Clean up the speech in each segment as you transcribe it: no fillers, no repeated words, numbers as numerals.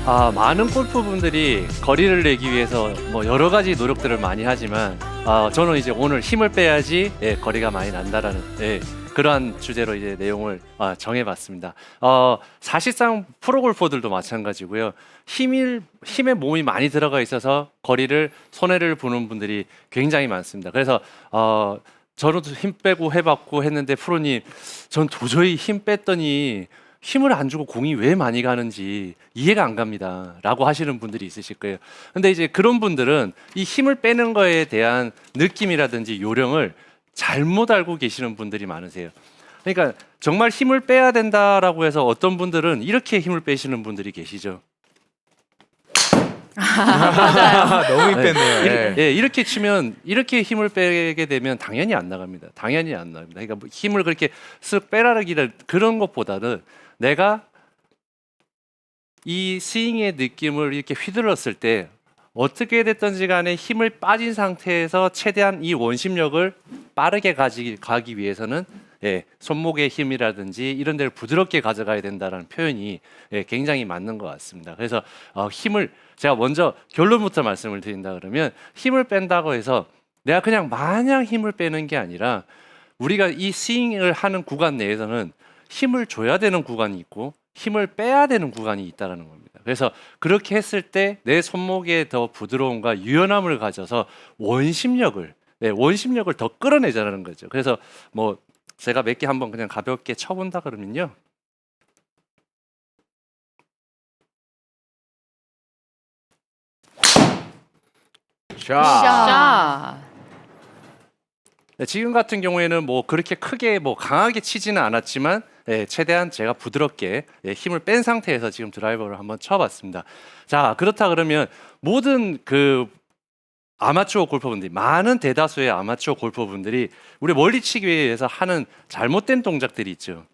많은 골프분들이 거리를 내기 위해서 뭐 여러 가지 노력들을 많이 하지만 저는 이제 오늘 힘을 빼야지 거리가 많이 난다라는 그러한 주제로 이제 내용을 정해봤습니다. 사실상 프로골퍼들도 마찬가지고요. 힘에 몸이 많이 들어가 있어서 거리를 손해를 보는 분들이 굉장히 많습니다. 그래서 저는 힘 빼고 해봤고 했는데 프로님, 전 도저히 힘 뺐더니 힘을 안 주고 공이 왜 많이 가는지 이해가 안 갑니다 라고 하시는 분들이 있으실 거예요. 근데 이제 그런 분들은 이 힘을 빼는 거에 대한 느낌이라든지 요령을 잘못 알고 계시는 분들이 많으세요. 그러니까 정말 힘을 빼야 된다라고 해서 어떤 분들은 이렇게 힘을 빼시는 분들이 계시죠. 너무 힘 뺐네요. 이렇게 치면 이렇게 힘을 빼게 되면 당연히 안 나갑니다. 당연히 안 나갑니다. 그러니까 뭐 힘을 그렇게 쓱 빼라기를 그런 것보다는 내가 이 스윙의 느낌을 이렇게 휘둘렀을 때 어떻게 됐든지 간에 힘을 빠진 상태에서 최대한 이 원심력을 빠르게 가기 위해서는 손목의 힘이라든지 이런 데를 부드럽게 가져가야 된다는 표현이 굉장히 맞는 것 같습니다. 그래서 힘을 제가 먼저 결론부터 말씀을 드린다 그러면 힘을 뺀다고 해서 내가 그냥 마냥 힘을 빼는 게 아니라 우리가 이 스윙을 하는 구간 내에서는 힘을 줘야 되는 구간이 있고 힘을 빼야 되는 구간이 있다는 겁니다. 그래서 그렇게 했을 때 내 손목에 더 부드러움과 유연함을 가져서 원심력을 더 끌어내자는 거죠. 그래서 뭐 제가 몇 개 한번 그냥 가볍게 쳐본다 그러면요. 자, 지금 같은 경우에는 뭐 그렇게 크게 뭐 강하게 치지는 않았지만 최대한 제가 부드럽게 힘을 뺀 상태에서 지금 드라이버를 한번 쳐봤습니다. 자, 그렇다 그러면 모든 그 아마추어 골퍼분들이 많은 대다수의 아마추어 골퍼분들이 우리 멀리치기 위해서 하는 잘못된 동작들이 있죠.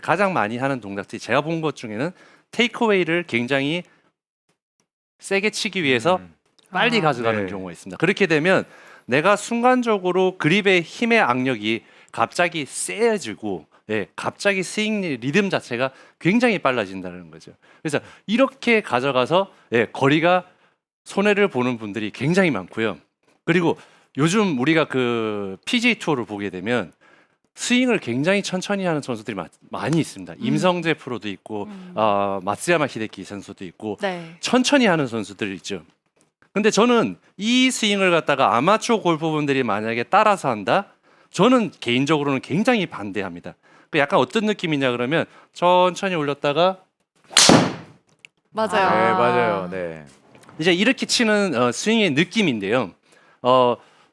가장 많이 하는 동작들이 제가 본 것 중에는 테이크어웨이를 굉장히 세게 치기 위해서 빨리 가져가는 경우가 있습니다. 그렇게 되면 내가 순간적으로 그립의 힘의 악력이 갑자기 세지고 갑자기 스윙 리듬 자체가 굉장히 빨라진다는 거죠. 그래서 이렇게 가져가서 거리가 손해를 보는 분들이 굉장히 많고요. 그리고 요즘 우리가 그 PGA 투어를 보게 되면 스윙을 굉장히 천천히 하는 선수들이 많이 있습니다. 임성재 프로도 있고 마츠야마 히데키 선수도 있고 천천히 하는 선수들이 있죠. 근데 저는 이 스윙을 갖다가 아마추어 골퍼분들이 만약에 따라서 한다? 저는 개인적으로는 굉장히 반대합니다. 그 약간 어떤 느낌이냐 그러면 천천히 올렸다가 맞아요. 네, 맞아요. 네. 이제 이렇게 치는 스윙의 느낌인데요.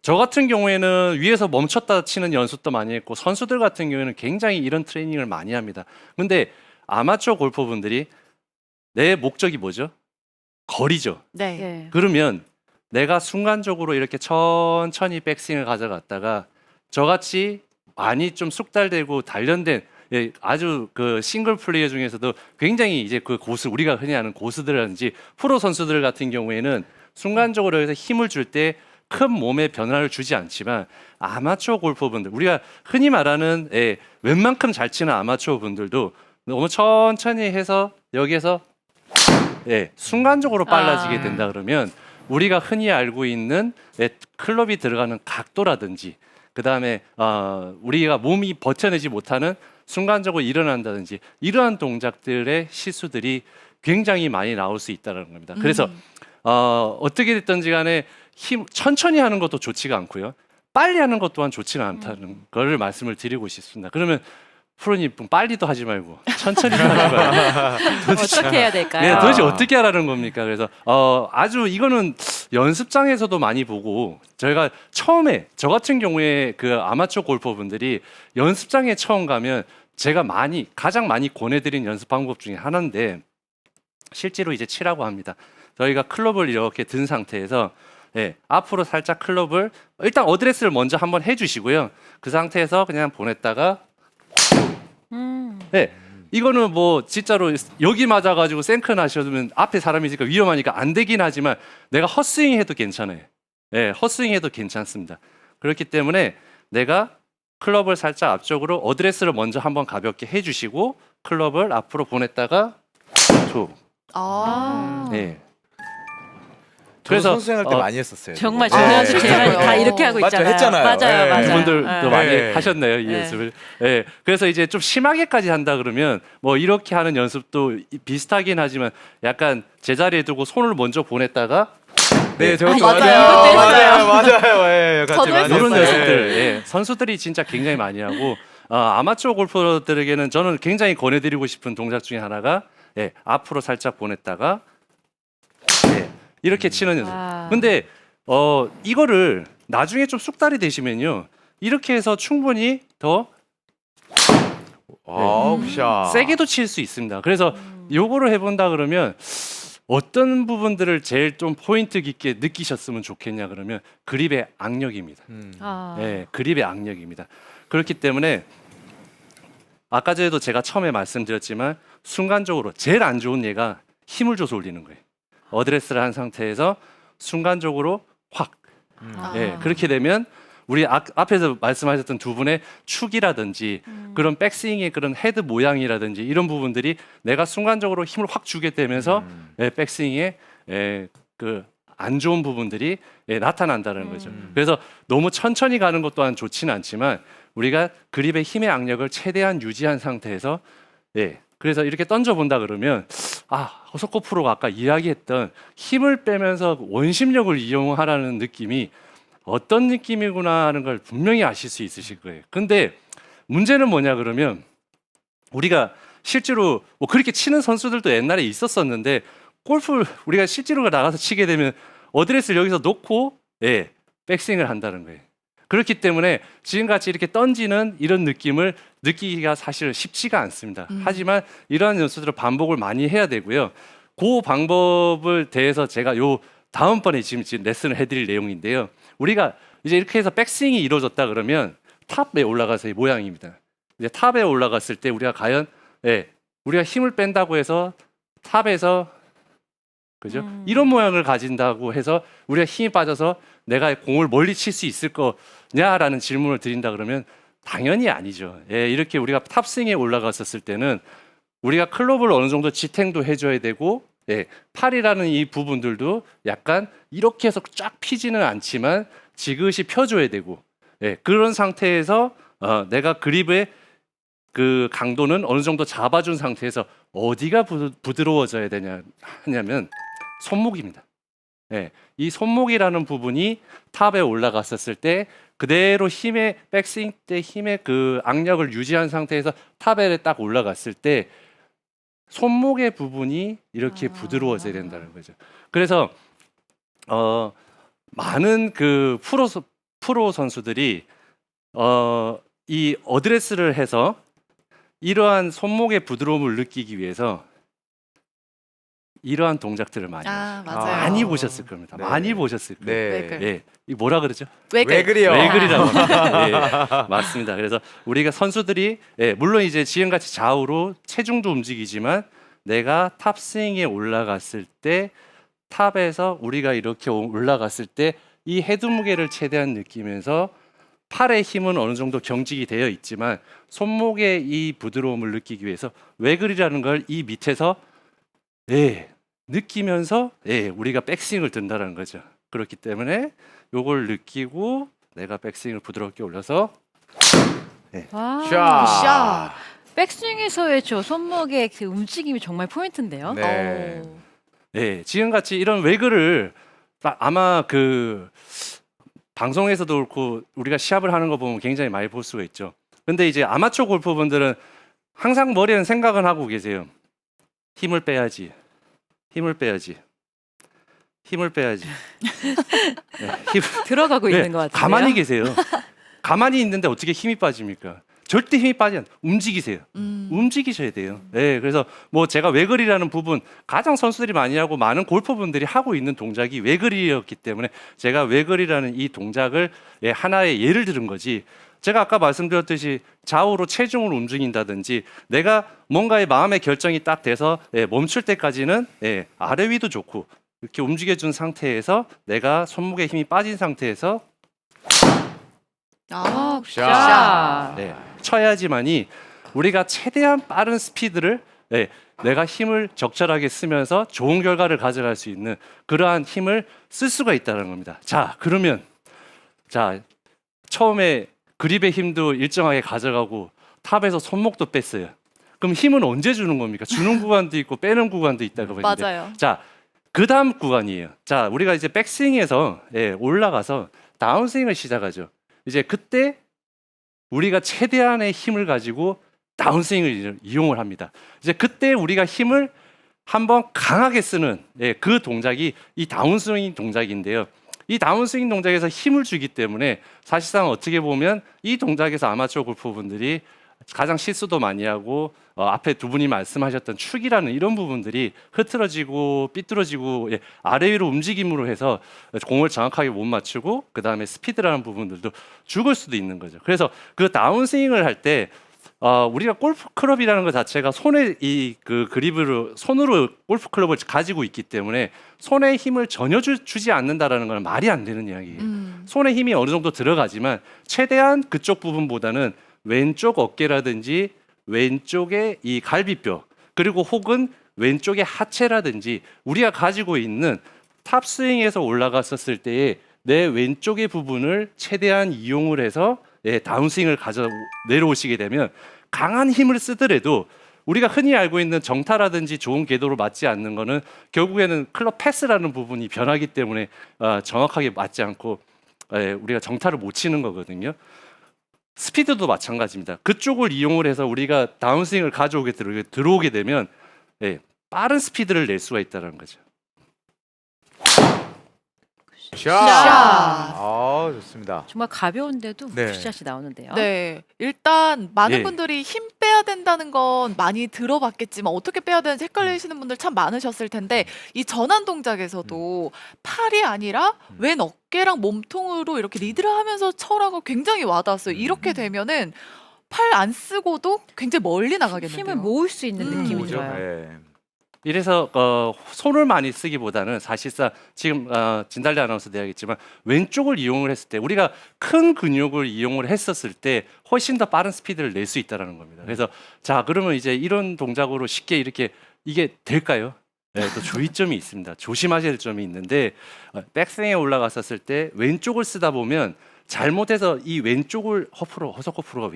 저 같은 경우에는 위에서 멈췄다 치는 연습도 많이 했고 선수들 같은 경우에는 굉장히 이런 트레이닝을 많이 합니다. 근데 아마추어 골퍼분들이 내 목적이 뭐죠? 거리죠. 네. 그러면 내가 순간적으로 이렇게 천천히 백스윙을 가져갔다가 저같이 많이 좀 숙달되고 단련된 아주 그 싱글 플레이어 중에서도 굉장히 이제 그 고수, 우리가 흔히 아는 고수들이라든지 프로 선수들 같은 경우에는 순간적으로 해서 힘을 줄 때 큰 몸에 변화를 주지 않지만 아마추어 골퍼분들, 우리가 흔히 말하는 웬만큼 잘 치는 아마추어 분들도 너무 천천히 해서 여기에서 순간적으로 빨라지게 된다 그러면 우리가 흔히 알고 있는 클럽이 들어가는 각도라든지 그 다음에 우리가 몸이 버텨내지 못하는 순간적으로 일어난다든지 이러한 동작들의 실수들이 굉장히 많이 나올 수 있다는 겁니다. 그래서 어떻게 됐든지 간에 천천히 하는 것도 좋지가 않고요. 빨리 하는 것 또한 좋지가 않다는 걸 말씀을 드리고 싶습니다. 그러면 프로님 빨리도 하지 말고 천천히도 하지 말고 어떻게 해야 될까요? 네, 도대체 어떻게 하라는 겁니까? 그래서 아주 이거는 연습장에서도 많이 보고 저희가 처음에 저 같은 경우에 그 아마추어 골퍼분들이 연습장에 처음 가면 제가 가장 많이 권해드린 연습 방법 중에 하나인데 실제로 이제 치라고 합니다. 저희가 클럽을 이렇게 든 상태에서 앞으로 살짝 클럽을 일단 어드레스를 먼저 한번 해주시고요. 그 상태에서 그냥 보냈다가 이거는 뭐 진짜로 여기 맞아가지고 생크 나셔면 앞에 사람이 있으니까 위험하니까 안 되긴 하지만 내가 헛스윙 해도 괜찮아요. 헛스윙 해도 괜찮습니다. 그렇기 때문에 내가 클럽을 살짝 앞쪽으로 어드레스를 먼저 한번 가볍게 해주시고 클럽을 앞으로 보냈다가 툭 아. 네. 그래서 선수 생활 때 많이 했었어요. 정말 저거. 저희한테 네. 제일 많이 다 이렇게 하고 맞죠, 있잖아요. 했잖아요. 맞아요, 네. 맞아요. 이분들도 네. 많이 네. 하셨네요, 이 네. 연습을. 예. 그래서 이제 좀 심하게까지 한다 그러면 뭐 이렇게 하는 연습도 비슷하긴 하지만 약간 제자리에 두고 손을 먼저 보냈다가 네, 저것도 맞아요. 맞아요. 이것도 맞아요. 맞아요. 예, 같이 저도 많이 이런 했었어요. 했어요. 연습들 예. 예, 선수들이 진짜 굉장히 많이 하고 아마추어 골퍼들에게는 저는 굉장히 권해드리고 싶은 동작 중에 하나가 예, 앞으로 살짝 보냈다가 예, 이렇게 치는 연습. 와. 근데 이거를 나중에 좀 쑥달이 되시면요 이렇게 해서 충분히 더 아우, 샷. 세게도 칠 수 있습니다. 그래서 요거를 해본다 그러면 어떤 부분들을 제일 좀 포인트 깊게 느끼셨으면 좋겠냐 그러면 그립의 악력입니다. 아. 네, 그립의 악력입니다. 그렇기 때문에 아까 전에도 제가 처음에 말씀드렸지만 순간적으로 제일 안 좋은 예가 힘을 줘서 올리는 거예요. 어드레스를 한 상태에서 순간적으로 확. 아. 네, 그렇게 되면 우리 앞에서 말씀하셨던 두 분의 축이라든지 그런 백스윙의 그런 헤드 모양이라든지 이런 부분들이 내가 순간적으로 힘을 확 주게 되면서 백스윙의 그 안 좋은 부분들이 나타난다는 거죠. 그래서 너무 천천히 가는 것 또한 좋지는 않지만 우리가 그립의 힘의 악력을 최대한 유지한 상태에서 그래서 이렇게 던져 본다 그러면 허석호 프로가 아까 이야기했던 힘을 빼면서 원심력을 이용하라는 느낌이 어떤 느낌이구나 하는 걸 분명히 아실 수 있으실 거예요. 근데 문제는 뭐냐 그러면 우리가 실제로 뭐 그렇게 치는 선수들도 옛날에 있었었는데 골프 우리가 실제로 나가서 치게 되면 어드레스를 여기서 놓고 백스윙을 한다는 거예요. 그렇기 때문에 지금같이 이렇게 던지는 이런 느낌을 느끼기가 사실 쉽지가 않습니다. 하지만 이러한 연습들을 반복을 많이 해야 되고요. 그 방법을 대해서 제가 요 다음번에 지금 레슨을 해드릴 내용인데요. 우리가 이제 이렇게 해서 백스윙이 이루어졌다 그러면 탑에 올라가서 이 모양입니다. 이제 탑에 올라갔을 때 우리가 과연 우리가 힘을 뺀다고 해서 탑에서 그죠? 이런 모양을 가진다고 해서 우리가 힘이 빠져서 내가 공을 멀리 칠 수 있을 거냐라는 질문을 드린다 그러면 당연히 아니죠. 이렇게 우리가 탑스윙에 올라갔었을 때는 우리가 클럽을 어느 정도 지탱도 해줘야 되고 팔이라는 이 부분들도 약간 이렇게 해서 쫙 피지는 않지만 지그시 펴줘야 되고 그런 상태에서 내가 그립의 그 강도는 어느 정도 잡아준 상태에서 어디가 부드러워져야 하냐면 손목입니다. 이 손목이라는 부분이 탑에 올라갔었을 때 그대로 힘의 백스윙 때 힘의 그 악력을 유지한 상태에서 탑에 딱 올라갔을 때 손목의 부분이 이렇게 부드러워져야 된다는 거죠. 그래서 많은 그 프로 선수들이 이 어드레스를 해서 이러한 손목의 부드러움을 느끼기 위해서 이러한 동작들을 많이 맞아요. 많이 보셨을 겁니다. 네. 많이 보셨을 거예요. 웨글. 네. 이 뭐라 그러죠? 왜 그래요? 웨글이라고 합니다. 맞습니다. 그래서 우리가 선수들이 물론 이제 지금같이 좌우로 체중도 움직이지만 내가 탑스윙에 올라갔을 때 탑에서 우리가 이렇게 올라갔을 때 이 헤드 무게를 최대한 느끼면서 팔의 힘은 어느 정도 경직이 되어 있지만 손목의 이 부드러움을 느끼기 위해서 웨글이라는 걸 이 밑에서 느끼면서 우리가 백스윙을 든다는 거죠. 그렇기 때문에 요걸 느끼고 내가 백스윙을 부드럽게 올려서 와. 샷. 백스윙에서의 저 손목의 그 움직임이 정말 포인트인데요. 네. 지금같이 이런 웨글을 아마 그 방송에서도 그렇고 우리가 시합을 하는 거 보면 굉장히 많이 볼 수가 있죠. 근데 이제 아마추어 골퍼분들은 항상 머리에는 생각은 하고 계세요. 힘을 빼야지. 힘을 빼야지. 힘을 빼야지. 들어가고 있는 것 같아요. 가만히 계세요. 가만히 있는데 어떻게 힘이 빠집니까? 절대 힘이 빠지 않. 움직이세요. 움직이셔야 돼요. 그래서 뭐 제가 웨글이라는 부분 가장 선수들이 많이 하고 많은 골퍼분들이 하고 있는 동작이 웨글이었기 때문에 제가 웨글이라는 이 동작을 하나의 예를 들은 거지. 제가 아까 말씀드렸듯이 좌우로 체중을 움직인다든지 내가 뭔가의 마음의 결정이 딱 돼서 멈출 때까지는 아래 위도 좋고 이렇게 움직여준 상태에서 내가 손목에 힘이 빠진 상태에서 샷. 쳐야지만이 우리가 최대한 빠른 스피드를 예, 내가 힘을 적절하게 쓰면서 좋은 결과를 가져갈 수 있는 그러한 힘을 쓸 수가 있다는 겁니다. 자, 그러면 자 처음에 그립의 힘도 일정하게 가져가고 탑에서 손목도 뺐어요. 그럼 힘은 언제 주는 겁니까? 주는 구간도 있고 빼는 구간도 있다고 했는데 맞아요. 자, 그 다음 구간이에요. 자, 우리가 이제 백스윙에서 올라가서 다운스윙을 시작하죠. 이제 그때 우리가 최대한의 힘을 가지고 다운스윙을 이용을 합니다. 이제 그때 우리가 힘을 한번 강하게 쓰는 그 동작이 이 다운스윙 동작인데요. 이 다운스윙 동작에서 힘을 주기 때문에 사실상 어떻게 보면 이 동작에서 아마추어 골퍼분들이 가장 실수도 많이 하고 앞에 두 분이 말씀하셨던 축이라는 이런 부분들이 흐트러지고 삐뚤어지고 아래 위로 움직임으로 해서 공을 정확하게 못 맞추고 그 다음에 스피드라는 부분들도 죽을 수도 있는 거죠. 그래서 그 다운스윙을 할 때 우리가 골프 클럽이라는 것 자체가 손에 이 그 그립으로 손으로 골프 클럽을 가지고 있기 때문에 손에 힘을 전혀 주지 않는다라는 건 말이 안 되는 이야기예요. 손에 힘이 어느 정도 들어가지만 최대한 그쪽 부분보다는 왼쪽 어깨라든지 왼쪽의 이 갈비뼈 그리고 혹은 왼쪽의 하체라든지 우리가 가지고 있는 탑스윙에서 올라갔었을 때의 내 왼쪽의 부분을 최대한 이용을 해서 다운스윙을 가져 내려오시게 되면 강한 힘을 쓰더라도 우리가 흔히 알고 있는 정타라든지 좋은 궤도로 맞지 않는 거는 결국에는 클럽 패스라는 부분이 변하기 때문에 정확하게 맞지 않고 우리가 정타를 못 치는 거거든요. 스피드도 마찬가지입니다. 그쪽을 이용을 해서 우리가 다운스윙을 가져오게 들어오게 되면 빠른 스피드를 낼 수가 있다는 거죠. 샷. 샷. 좋습니다. 정말 가벼운데도 네. 굿샷이 나오는데요. 네, 일단 많은 예. 분들이 힘 빼야 된다는 건 많이 들어봤겠지만 어떻게 빼야 되는지 헷갈리시는 분들 참 많으셨을 텐데 이 전환 동작에서도 팔이 아니라 왼 어깨랑 몸통으로 이렇게 리드를 하면서 쳐라고 굉장히 와닿았어요. 이렇게 되면은 팔 안 쓰고도 굉장히 멀리 나가겠는데요. 힘을 모을 수 있는 느낌이 뭐죠? 들어요. 예. 이래서 손을 많이 쓰기보다는 사실상 지금 진달래 아나운서도 이야기했지만 왼쪽을 이용을 했을 때 우리가 큰 근육을 이용을 했었을 때 훨씬 더 빠른 스피드를 낼 수 있다는 겁니다. 그래서 자 그러면 이제 이런 동작으로 쉽게 이렇게 이게 될까요? 또 주의점이 있습니다. 조심하셔야 될 점이 있는데 백스윙에 올라갔었을 때 왼쪽을 쓰다 보면 잘못해서 이 왼쪽을 허석허프로가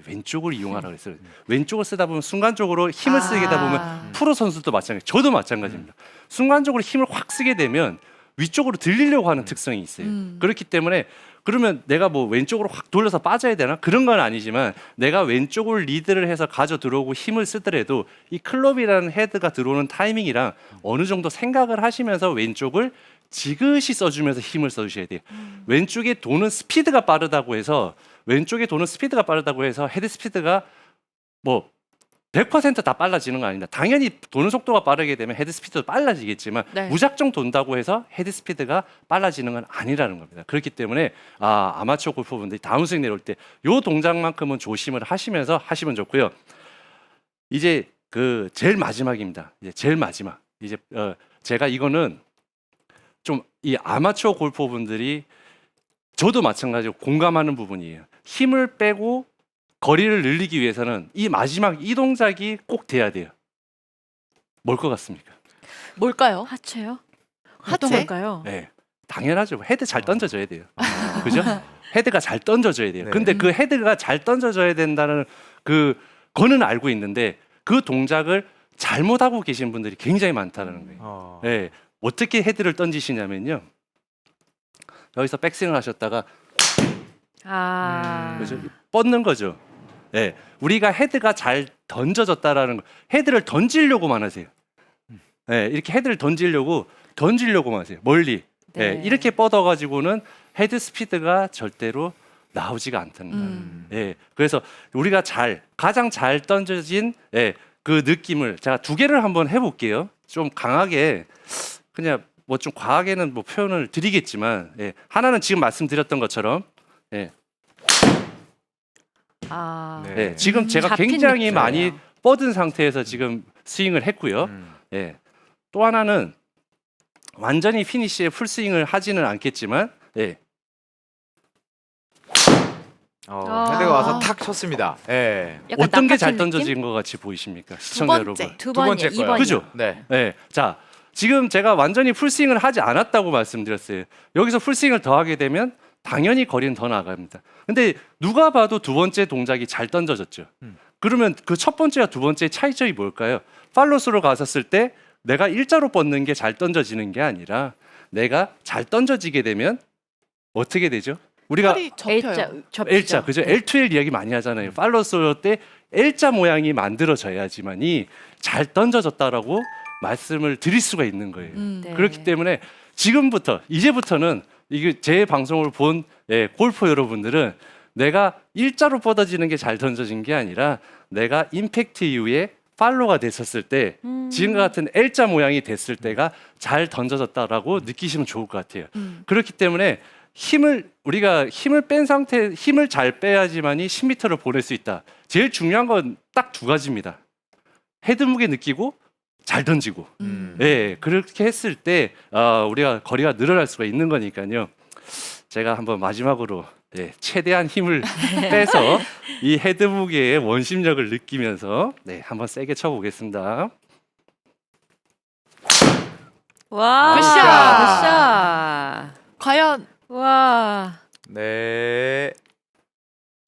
왼쪽을 이용하라고 했어요. 왼쪽을 쓰다 보면 순간적으로 힘을 쓰게 되다 보면 프로 선수도 마찬가지, 저도 마찬가지입니다. 순간적으로 힘을 확 쓰게 되면 위쪽으로 들리려고 하는 특성이 있어요. 그렇기 때문에 그러면 내가 뭐 왼쪽으로 확 돌려서 빠져야 되나? 그런 건 아니지만 내가 왼쪽을 리드를 해서 가져 들어오고 힘을 쓰더라도 이 클럽이라는 헤드가 들어오는 타이밍이랑 어느 정도 생각을 하시면서 왼쪽을 지그시 써주면서 힘을 써주셔야 돼요. 왼쪽에 도는 스피드가 빠르다고 해서 헤드 스피드가 뭐 100%다 빨라지는 건 아닙니다. 당연히 도는 속도가 빠르게 되면 헤드 스피드도 빨라지겠지만 네. 무작정 돈다고 해서 헤드 스피드가 빨라지는 건 아니라는 겁니다. 그렇기 때문에 아마추어 골퍼분들이 다운스윙 내려올 때 이 동작만큼은 조심을 하시면서 하시면 좋고요. 이제 그 제일 마지막입니다. 이제 제가 이거는 좀 이 아마추어 골퍼분들이 저도 마찬가지로 공감하는 부분이에요. 힘을 빼고 거리를 늘리기 위해서는 이 마지막 이 동작이 꼭 돼야 돼요. 뭘 것 같습니까? 뭘까요? 하체요? 하체? 어떤 걸까요? 네, 당연하죠. 헤드 잘 던져줘야 돼요. 그죠? 헤드가 잘 던져줘야 돼요. 네. 근데 그 헤드가 잘 던져줘야 된다는 그거는 알고 있는데 그 동작을 잘못하고 계신 분들이 굉장히 많다는 거예요. 네, 어떻게 헤드를 던지시냐면요. 여기서 백스윙을 하셨다가 그죠? 뻗는 거죠. 네, 우리가 헤드가 잘 던져졌다라는 거, 헤드를 던지려고만 하세요. 네, 이렇게 헤드를 던지려고만 하세요. 멀리. 네. 이렇게 뻗어가지고는 헤드 스피드가 절대로 나오지가 않다는 거예요. 네, 그래서 우리가 가장 잘 던져진 그 느낌을 제가 두 개를 한번 해볼게요. 좀 강하게 그냥 뭐 좀 과하게는 뭐 표현을 드리겠지만 하나는 지금 말씀드렸던 것처럼 네. 지금 제가 잡힌 굉장히 느낌이에요. 많이 뻗은 상태에서 지금 스윙을 했고요. 또 하나는 완전히 피니시에 풀스윙을 하지는 않겠지만 헤드가 와서 탁 쳤습니다. 예. 약간 어떤 게 잘 낙하산 느낌? 던져진 것 같이 보이십니까, 두 시청자 번째. 여러분? 두 두 번째 번째, 거요. 2번이요. 그죠? 네. 네, 자 지금 제가 완전히 풀스윙을 하지 않았다고 말씀드렸어요. 여기서 풀스윙을 더 하게 되면 당연히 거리는 더 나갑니다. 근데 누가 봐도 두 번째 동작이 잘 던져졌죠. 그러면 그 첫 번째와 두 번째의 차이점이 뭘까요? 팔로스로 갔었을 때 내가 일자로 뻗는 게 잘 던져지는 게 아니라 내가 잘 던져지게 되면 어떻게 되죠? 우리가 팔이 접혀요. L자, 접히죠. L자, 그죠? L2L 이야기 많이 하잖아요. 팔로스 때 L자 모양이 만들어져야지만이 잘 던져졌다라고 말씀을 드릴 수가 있는 거예요. 네. 그렇기 때문에 지금부터 이제부터는 이게 제 방송을 본 골퍼 여러분들은 내가 일자로 뻗어지는 게 잘 던져진 게 아니라 내가 임팩트 이후에 팔로가 됐었을 때 지금과 같은 L자 모양이 됐을 때가 잘 던져졌다라고 느끼시면 좋을 것 같아요. 그렇기 때문에 우리가 힘을 뺀 상태, 힘을 잘 빼야지만이 10m를 보낼 수 있다. 제일 중요한 건 딱 두 가지입니다. 헤드 무게 느끼고 잘 던지고. 예, 그렇게 했을 때 우리가 거리가 늘어날 수가 있는 거니까요. 제가 한번 마지막으로 최대한 힘을 빼서 이 헤드 무게의 원심력을 느끼면서 한번 세게 쳐보겠습니다. 와, 굿샷. 굿샷. 과연 와. 네.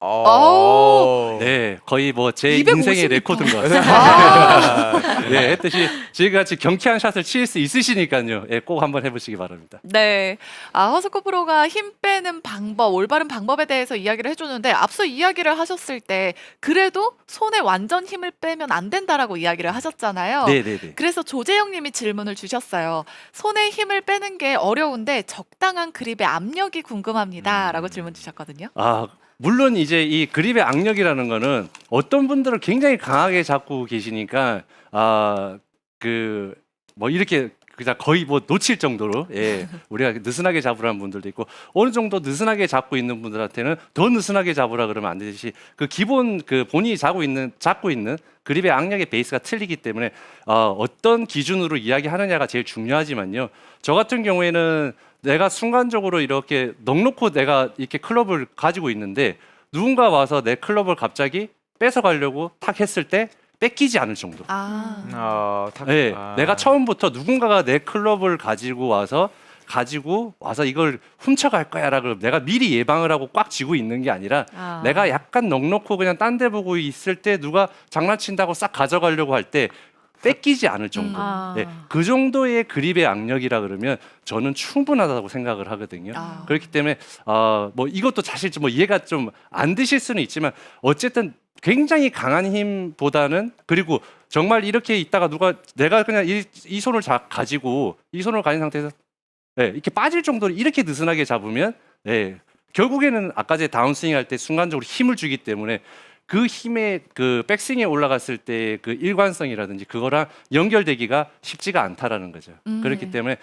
아우. 네, 거의 뭐 제 250m. 인생의 레코드인 것 같습니다. 아. 네, 했듯이 지금같이 경쾌한 샷을 칠 수 있으시니까요. 꼭 한번 해보시기 바랍니다. 네. 허스코 프로가 힘 빼는 방법, 올바른 방법에 대해서 이야기를 해줬는데 앞서 이야기를 하셨을 때 그래도 손에 완전 힘을 빼면 안 된다라고 이야기를 하셨잖아요. 네네네. 그래서 조재영 님이 질문을 주셨어요. 손에 힘을 빼는 게 어려운데 적당한 그립의 압력이 궁금합니다. 라고 질문 주셨거든요. 물론 이제 이 그립의 악력이라는 거는 어떤 분들은 굉장히 강하게 잡고 계시니까 그 뭐 이렇게 그냥 거의 뭐 놓칠 정도로 우리가 느슨하게 잡으라는 분들도 있고 어느 정도 느슨하게 잡고 있는 분들한테는 더 느슨하게 잡으라 그러면 안 되듯이 그 기본 그 본인이 잡고 있는 그립의 악력의 베이스가 틀리기 때문에 어떤 기준으로 이야기하느냐가 제일 중요하지만요. 저 같은 경우에는 내가 순간적으로 이렇게 넉놓고 내가 이렇게 클럽을 가지고 있는데 누군가 와서 내 클럽을 갑자기 뺏어가려고 탁 했을 때 뺏기지 않을 정도. 내가 처음부터 누군가가 내 클럽을 가지고 와서 이걸 훔쳐갈 거야라고 내가 미리 예방을 하고 꽉 쥐고 있는 게 아니라 내가 약간 넉넉고 그냥 딴 데 보고 있을 때 누가 장난친다고 싹 가져가려고 할 때 뺏기지 않을 정도. 그 정도의 그립의 악력이라 그러면 저는 충분하다고 생각을 하거든요. 그렇기 때문에 뭐 이것도 사실 좀 뭐 이해가 좀 안 되실 수는 있지만 어쨌든 굉장히 강한 힘보다는 그리고 정말 이렇게 있다가 내가 그냥 이 손을 가지고 이 손을 가진 상태에서 이렇게 빠질 정도로 이렇게 느슨하게 잡으면 결국에는 아까 제 다운스윙 할 때 순간적으로 힘을 주기 때문에 그 힘의 그 백스윙에 올라갔을 때 그 일관성이라든지 그거랑 연결되기가 쉽지가 않다라는 거죠. 그렇기 때문에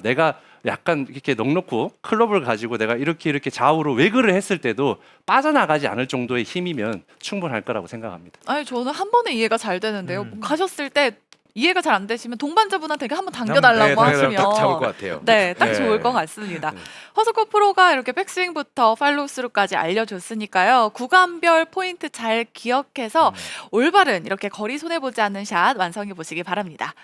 내가 약간 이렇게 넉넉고 클럽을 가지고 내가 이렇게 좌우로 웨그를 했을 때도 빠져나가지 않을 정도의 힘이면 충분할 거라고 생각합니다. 아니 저는 한 번에 이해가 잘 되는데요. 가셨을 때 이해가 잘 안 되시면 동반자분한테 한번 당겨달라고 하시면 딱 잡을 것 같아요. 네, 딱 네. 좋을 것 같습니다. 허스코 프로가 이렇게 백스윙부터 팔로우스루까지 알려줬으니까요. 구간별 포인트 잘 기억해서 올바른 이렇게 거리 손해보지 않는 샷 완성해 보시기 바랍니다.